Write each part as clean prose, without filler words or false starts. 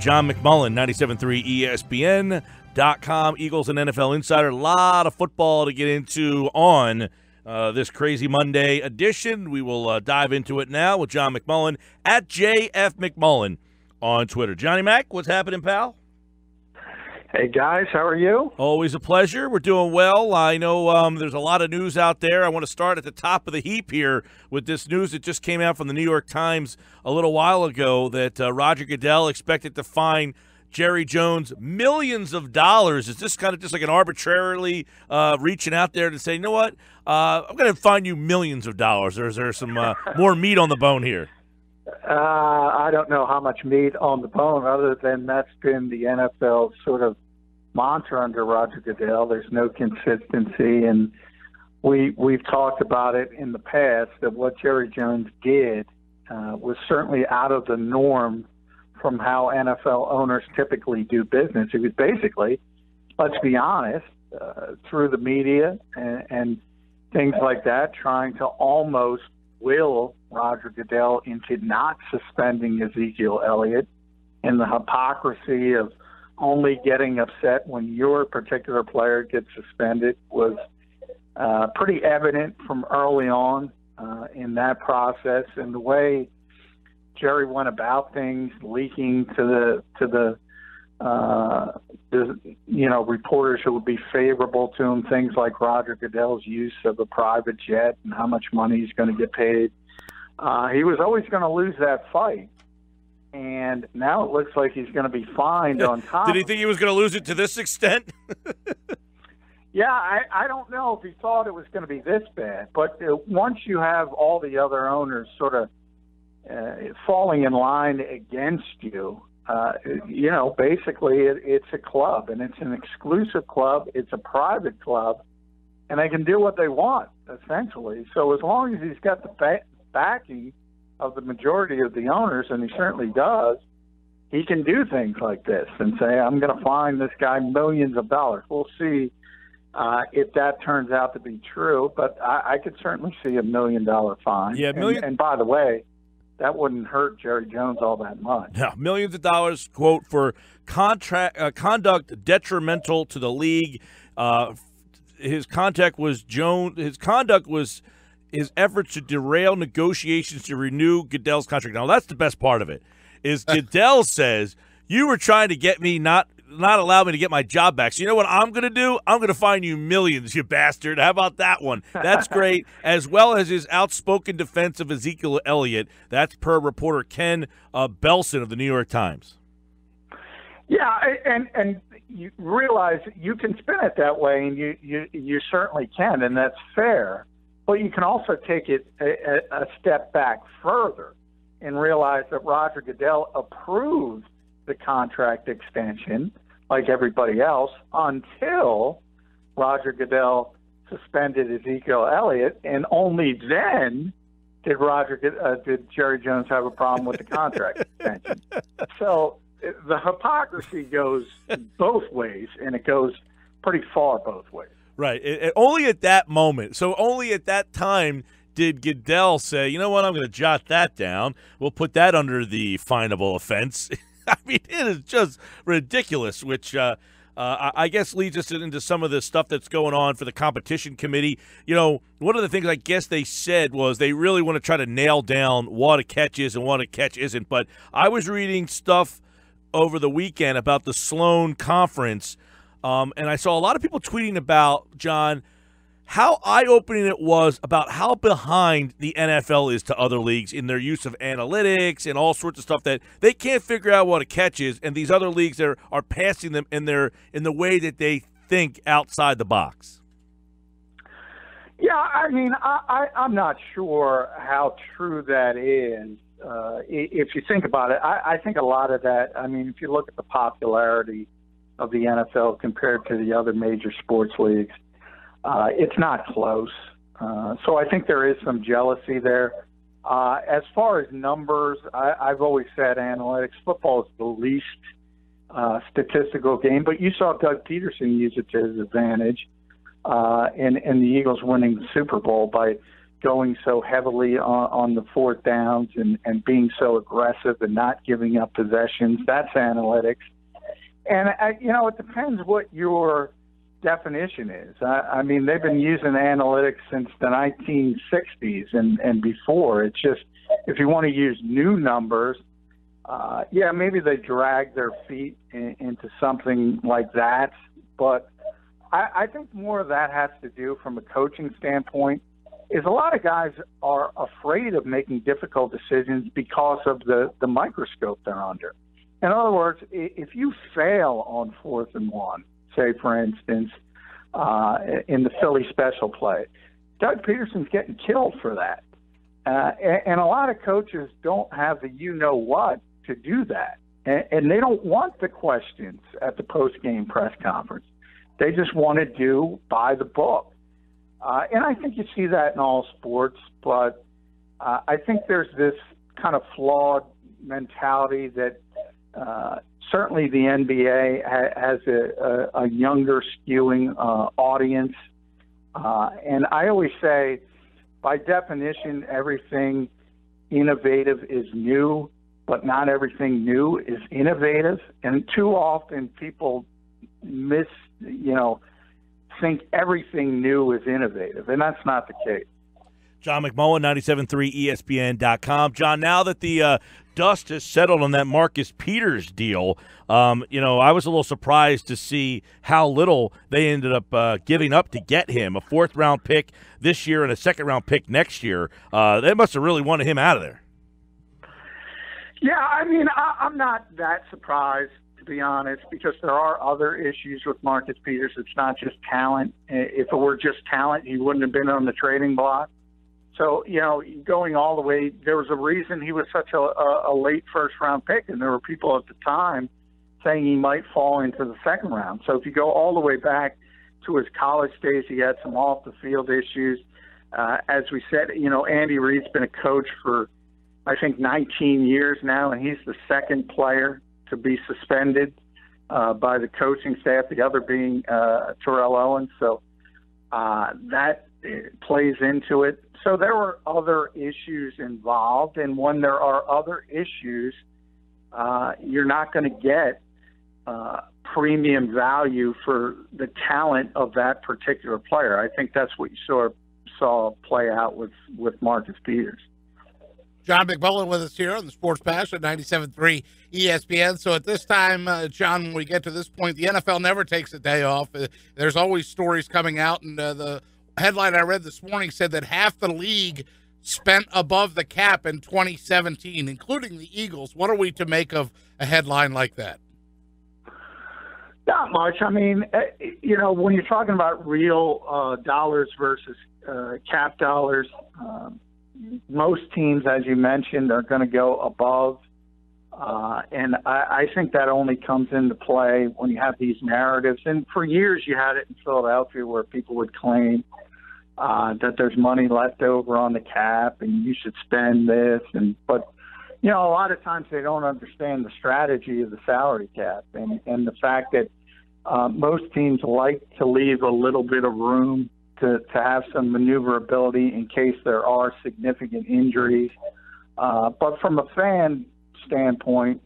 John McMullen, 97.3 ESPN.com, Eagles and NFL Insider. A lot of football to get into on this crazy Monday edition. We will dive into it now with John McMullen at JF McMullen on Twitter. Johnny Mac, what's happening, pal? Hey, guys, how are you? Always a pleasure. We're doing well. I know there's a lot of news out there. I want to start at the top of the heap here with this news that just came out from the New York Times a little while ago that Roger Goodell expected to fine Jerry Jones millions of dollars. Is this kind of just like an arbitrarily reaching out there to say, you know what, I'm going to fine you millions of dollars, or is there some more meat on the bone here? I don't know how much meat on the bone, other than that's been the NFL's sort of mantra under Roger Goodell. There's no consistency, and we've talked about it in the past that what Jerry Jones did was certainly out of the norm from how NFL owners typically do business. It was basically, let's be honest, through the media and things like that, trying to almost will Roger Goodell into not suspending Ezekiel Elliott, and the hypocrisy of only getting upset when your particular player gets suspended was pretty evident from early on in that process. And the way Jerry went about things, leaking to the reporters who would be favorable to him, things like Roger Goodell's use of a private jet and how much money he's going to get paid. He was always going to lose that fight, and now it looks like he's going to be fined on top. Did he think he was going to lose it to this extent? Yeah, I don't know if he thought it was going to be this bad, but once you have all the other owners sort of falling in line against you, basically it's a club, and it's an exclusive club. It's a private club, and they can do what they want, essentially. So as long as he's got the backing of the majority of the owners, and he certainly does, he can do things like this and say, I'm going to fine this guy millions of dollars. We'll see if that turns out to be true, but I could certainly see $1 million fine. Yeah, and by the way, that wouldn't hurt Jerry Jones all that much. Yeah, millions of dollars, quote, for conduct detrimental to the league. His conduct was his efforts to derail negotiations to renew Goodell's contract. Now, that's the best part of it, is Goodell says, you were trying to get me not allow me to get my job back. So you know what I'm going to do? I'm going to fine you millions, you bastard. How about that one? That's great. As well as his outspoken defense of Ezekiel Elliott. That's per reporter Ken Belson of the New York Times. Yeah, and you realize you can spin it that way, and you certainly can, and that's fair. But you can also take it a step back further and realize that Roger Goodell approved the contract extension, like everybody else, until Roger Goodell suspended Ezekiel Elliott, and only then did Jerry Jones have a problem with the contract extension. So the hypocrisy goes both ways, and it goes pretty far both ways. Right. Only at that moment. So only at that time did Goodell say, you know what, I'm going to jot that down. We'll put that under the finable offense. I mean, it is just ridiculous, which I guess leads us into some of the stuff that's going on for the competition committee. You know, one of the things I guess they said was they really want to try to nail down what a catch is and what a catch isn't. But I was reading stuff over the weekend about the Sloan Conference, and I saw a lot of people tweeting about, John, how eye-opening it was about how behind the NFL is to other leagues in their use of analytics and all sorts of stuff that they can't figure out what a catch is, and these other leagues are passing them in the way that they think outside the box. Yeah, I mean, I'm not sure how true that is. If you think about it, I think a lot of that, I mean, if you look at the popularity of the NFL compared to the other major sports leagues, it's not close. So I think there is some jealousy there. As far as numbers, I've always said analytics, football is the least statistical game, but you saw Doug Peterson use it to his advantage in the Eagles winning the Super Bowl by going so heavily on the fourth downs and being so aggressive and not giving up possessions. That's analytics. And, it depends what your definition is. I mean, they've been using analytics since the 1960s and before. It's just, if you want to use new numbers, maybe they drag their feet into something like that. But I think more of that has to do from a coaching standpoint is a lot of guys are afraid of making difficult decisions because of the microscope they're under. In other words, if you fail on 4th and 1, say, for instance, in the Philly special play, Doug Peterson's getting killed for that. And a lot of coaches don't have the you-know-what to do that. And they don't want the questions at the post-game press conference. They just want to do by the book. And I think you see that in all sports, but I think there's this kind of flawed mentality that certainly the NBA has a younger skewing audience. And I always say, by definition, everything innovative is new, but not everything new is innovative. And too often people think everything new is innovative, and that's not the case. John McMullen, 97.3 ESPN.com. John, now that the dust has settled on that Marcus Peters deal, I was a little surprised to see how little they ended up giving up to get him. A 4th-round pick this year and a 2nd-round pick next year. They must have really wanted him out of there. Yeah, I mean, I'm not that surprised, to be honest, because there are other issues with Marcus Peters. It's not just talent. If it were just talent, he wouldn't have been on the trading block. So, going all the way, there was a reason he was such a late first-round pick, and there were people at the time saying he might fall into the 2nd round. So if you go all the way back to his college days, he had some off-the-field issues. As we said, Andy Reid's been a coach for, I think, 19 years now, and he's the 2nd player to be suspended by the coaching staff, the other being Terrell Owens. So that plays into it. So there were other issues involved, and when there are other issues, you're not going to get premium value for the talent of that particular player. I think that's what you saw play out with Marcus Peters. John McMullen with us here on the Sports Bash at 97.3 ESPN. So at this time, John, when we get to this point, the NFL never takes a day off. There's always stories coming out, and the headline I read this morning said that half the league spent above the cap in 2017, including the Eagles. What are we to make of a headline like that? Not much. I mean, when you're talking about real dollars versus cap dollars, most teams, as you mentioned, are going to go above. And I think that only comes into play when you have these narratives. And for years you had it in Philadelphia where people would claim that there's money left over on the cap and you should spend this. But a lot of times they don't understand the strategy of the salary cap and the fact that most teams like to leave a little bit of room to have some maneuverability in case there are significant injuries. But from a fan standpoint,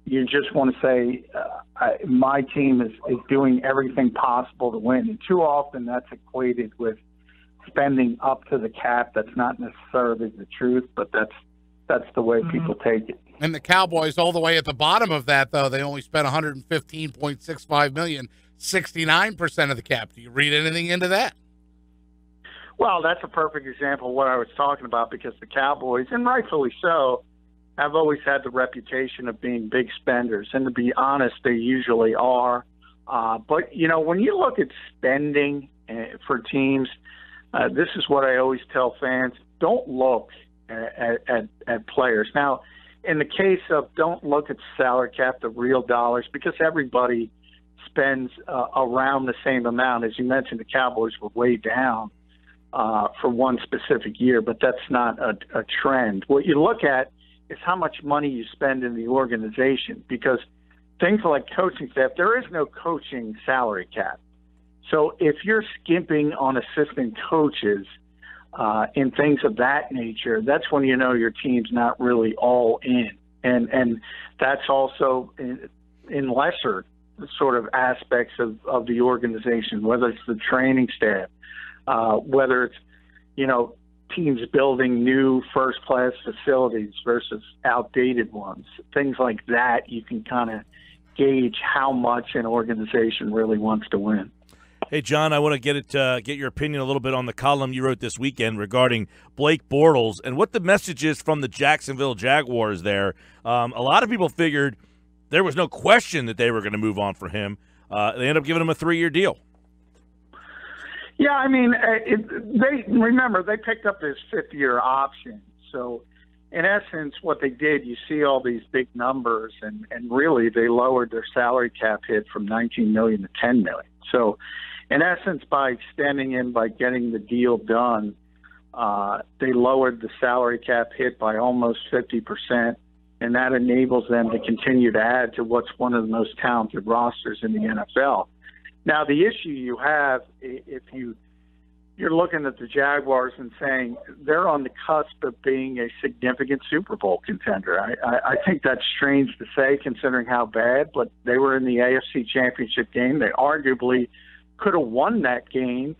you just want to say my team is doing everything possible to win. And too often that's equated with spending up to the cap. That's not necessarily the truth, but that's the way people take it. And the Cowboys, all the way at the bottom of that, though, they only spent $115.65 million, 69% of the cap. Do you read anything into that? Well, that's a perfect example of what I was talking about, because the Cowboys, and rightfully so, have always had the reputation of being big spenders. And to be honest, they usually are. But, when you look at spending for teams, this is what I always tell fans: don't look at players. Now, in the case of don't look at salary cap, the real dollars, because everybody spends around the same amount. As you mentioned, the Cowboys were way down for one specific year, but that's not a trend. What you look at is how much money you spend in the organization, because things like coaching staff, there is no coaching salary cap. So if you're skimping on assistant coaches, and things of that nature, that's when you know your team's not really all in. And that's also in lesser sort of aspects of the organization, whether it's the training staff, whether it's, teams building new first-class facilities versus outdated ones, things like that. You can kind of gauge how much an organization really wants to win. Hey, John, I want to get your opinion a little bit on the column you wrote this weekend regarding Blake Bortles and what the message is from the Jacksonville Jaguars there. A lot of people figured there was no question that they were going to move on for him. They ended up giving him a 3-year deal. Yeah, I mean, they picked up this 5th-year option. So, in essence, what they did, you see all these big numbers, and really they lowered their salary cap hit from $19 million to $10 million. So, in essence, by extending him, by getting the deal done, they lowered the salary cap hit by almost 50%, and that enables them to continue to add to what's one of the most talented rosters in the NFL. Now, the issue you have, if you're looking at the Jaguars and saying they're on the cusp of being a significant Super Bowl contender, I think that's strange to say considering how bad, but they were in the AFC Championship game. They arguably could have won that game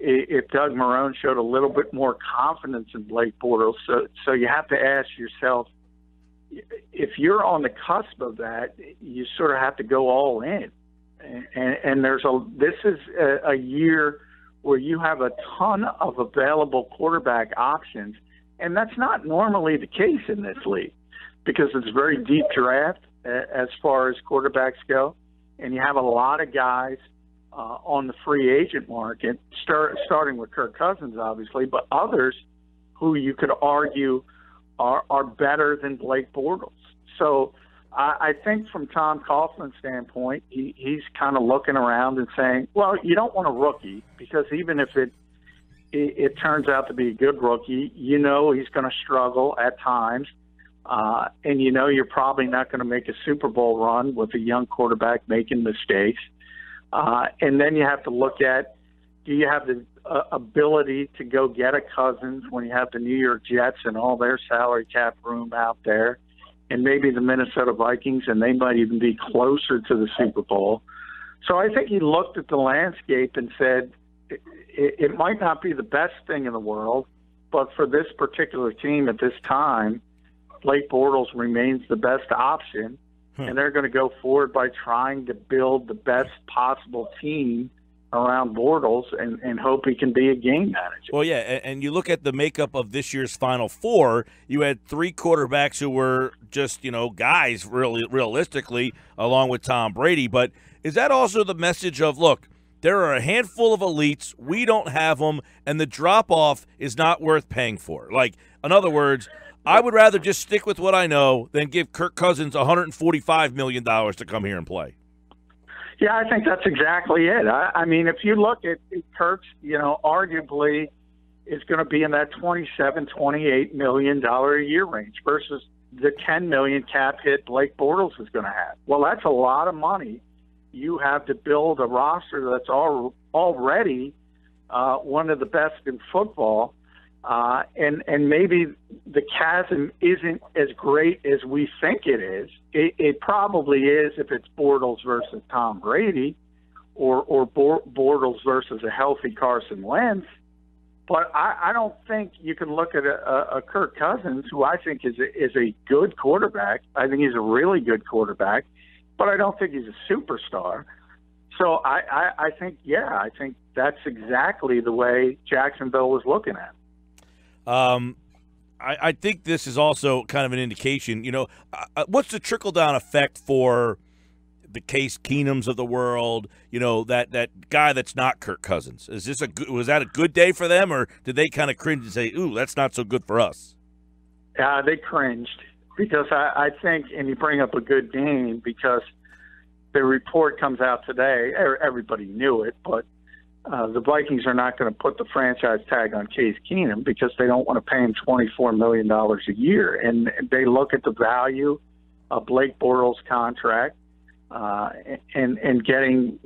if Doug Marrone showed a little bit more confidence in Blake Bortles. So you have to ask yourself, if you're on the cusp of that, you sort of have to go all in. And this is a year where you have a ton of available quarterback options, and that's not normally the case in this league because it's a very deep draft as far as quarterbacks go, and you have a lot of guys on the free agent market, starting with Kirk Cousins, obviously, but others who you could argue are better than Blake Bortles. So I think from Tom Coughlin's standpoint, he's kind of looking around and saying, well, you don't want a rookie because even if it turns out to be a good rookie, he's going to struggle at times. And you're probably not going to make a Super Bowl run with a young quarterback making mistakes. And then you have to look at, do you have the ability to go get a Cousins when you have the New York Jets and all their salary cap room out there? And maybe the Minnesota Vikings, and they might even be closer to the Super Bowl. So I think he looked at the landscape and said, it might not be the best thing in the world, but for this particular team at this time, Blake Bortles remains the best option, and they're going to go forward by trying to build the best possible team around Bortles and hope he can be a game manager. Well, yeah, and you look at the makeup of this year's Final Four, you had 3 quarterbacks who were just, guys, really realistically, along with Tom Brady. But is that also the message of, look, there are a handful of elites, we don't have them, and the drop-off is not worth paying for? Like, in other words, I would rather just stick with what I know than give Kirk Cousins $145 million to come here and play. Yeah, I think that's exactly it. I mean, if you look at Kirk's, arguably is going to be in that $27, $28 million a year range versus the $10 million cap hit Blake Bortles is going to have. Well, that's a lot of money. You have to build a roster that's already one of the best in football. And maybe the chasm isn't as great as we think it is. It probably is if it's Bortles versus Tom Brady or Bortles versus a healthy Carson Wentz. But I don't think you can look at a Kirk Cousins, who I think is a good quarterback. I think he's a really good quarterback, but I don't think he's a superstar. So I think that's exactly the way Jacksonville was looking at it. I think this is also kind of an indication, what's the trickle-down effect for the Case Keenums of the world, that guy that's not Kirk Cousins? Was that a good day for them, or did they kind of cringe and say, ooh, that's not so good for us? They cringed because I think, and you bring up a good game, because the report comes out today, everybody knew it, but the Vikings are not going to put the franchise tag on Case Keenum because they don't want to pay him $24 million a year. And they look at the value of Blake Bortles' contract and getting,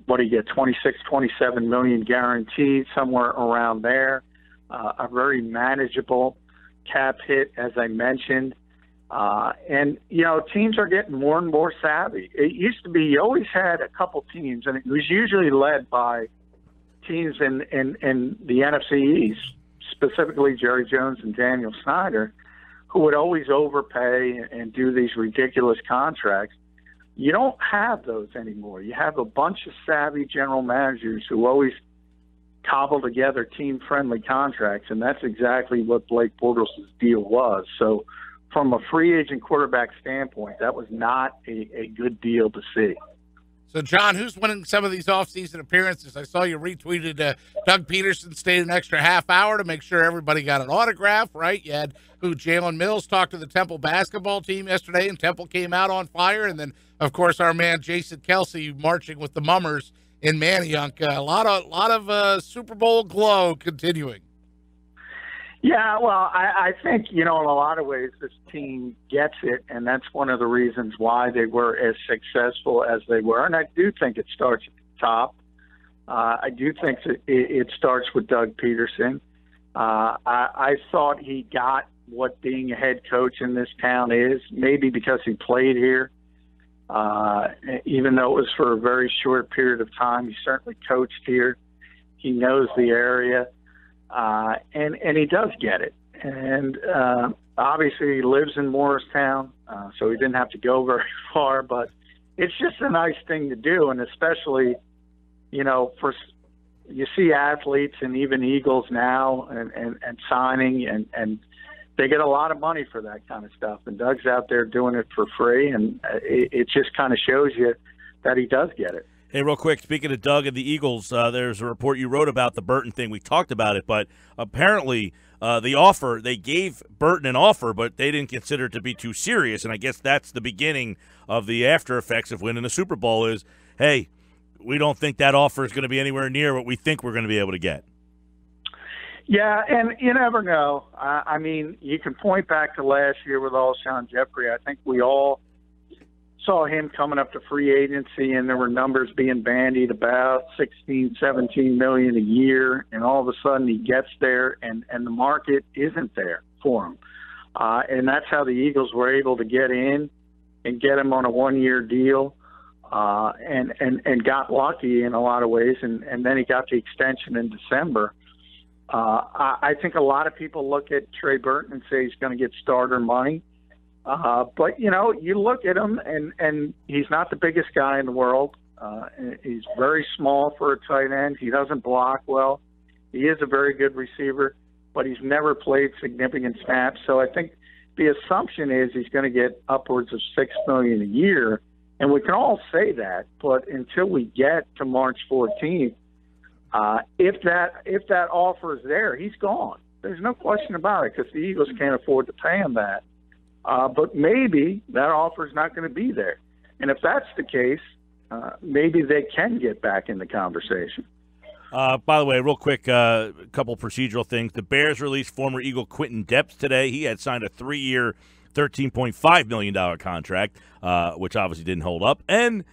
what do you get, $26, $27 million guaranteed, somewhere around there. a very manageable cap hit, as I mentioned. And, teams are getting more and more savvy. It used to be you always had a couple teams, and it was usually led by teams in the NFC East, specifically Jerry Jones and Daniel Snyder, who would always overpay and do these ridiculous contracts. You don't have those anymore. You have a bunch of savvy general managers who always cobble together team-friendly contracts, and that's exactly what Blake Bortles' deal was. So from a free agent quarterback standpoint, that was not a good deal to see. So, John, who's winning some of these offseason appearances? I saw you retweeted Doug Peterson stayed an extra half hour to make sure everybody got an autograph, right? You had Jalen Mills talked to the Temple basketball team yesterday, and Temple came out on fire. And then, of course, our man Jason Kelsey marching with the Mummers in Manayunk. A lot of Super Bowl glow continuing. Yeah, well, I think, in a lot of ways this team gets it, and that's one of the reasons why they were as successful as they were. And I do think it starts at the top. I do think that it starts with Doug Peterson. I thought he got what being a head coach in this town is, maybe because he played here. Even though it was for a very short period of time, he certainly coached here. He knows the area. And he does get it. And obviously he lives in Morristown, so he didn't have to go very far. But it's just a nice thing to do, and especially, you see athletes and even Eagles now and signing, and they get a lot of money for that kind of stuff. And Doug's out there doing it for free, and it just kind of shows you that he does get it. Hey, real quick, speaking of Doug and the Eagles, there's a report you wrote about the Burton thing. We talked about it, but apparently the offer, they gave Burton an offer, but they didn't consider it to be too serious, and I guess that's the beginning of the after effects of winning the Super Bowl is, hey, we don't think that offer is going to be anywhere near what we think we're going to be able to get. Yeah, and you never know. I mean, you can point back to last year with Alshon Jeffrey. I think we all saw him coming up to free agency, and there were numbers being bandied about 16, 17 million a year, and all of a sudden he gets there, and the market isn't there for him. And that's how the Eagles were able to get in and get him on a one-year deal, and got lucky in a lot of ways, and then he got the extension in December. I think a lot of people look at Trey Burton and say he's going to get starter money. But, you look at him, and he's not the biggest guy in the world. He's very small for a tight end. He doesn't block well. He is a very good receiver, but he's never played significant snaps. So I think the assumption is he's going to get upwards of $6 million a year, and we can all say that. But until we get to March 14th, if that offer is there, he's gone. There's no question about it because the Eagles can't afford to pay him that. But maybe that offer is not going to be there. And if that's the case, maybe they can get back in the conversation. By the way, real quick, a couple procedural things. The Bears released former Eagle Quentin Depps today. He had signed a 3-year, $13.5 million contract, which obviously didn't hold up. And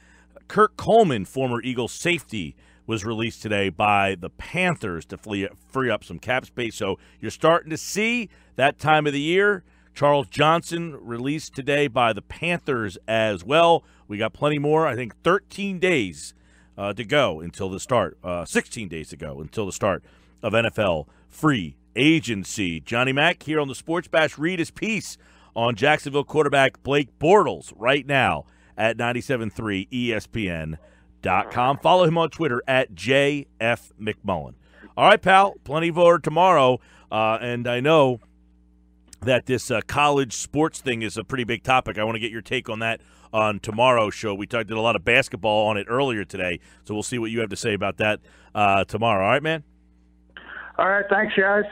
Kirk Coleman, former Eagle safety, was released today by the Panthers to free up some cap space. So you're starting to see that time of the year. Charles Johnson released today by the Panthers as well. We got plenty more. I think 13 days to go until the start. 16 days to go until the start of NFL free agency. Johnny Mack here on the Sports Bash. Read his piece on Jacksonville quarterback Blake Bortles right now at 97.3 ESPN.com. Follow him on Twitter at JFMcMullen. All right, pal. Plenty more tomorrow. And I know that this college sports thing is a pretty big topic. I want to get your take on that on tomorrow's show. We did a lot of basketball on it earlier today, so we'll see what you have to say about that tomorrow. All right, man? All right, thanks, guys.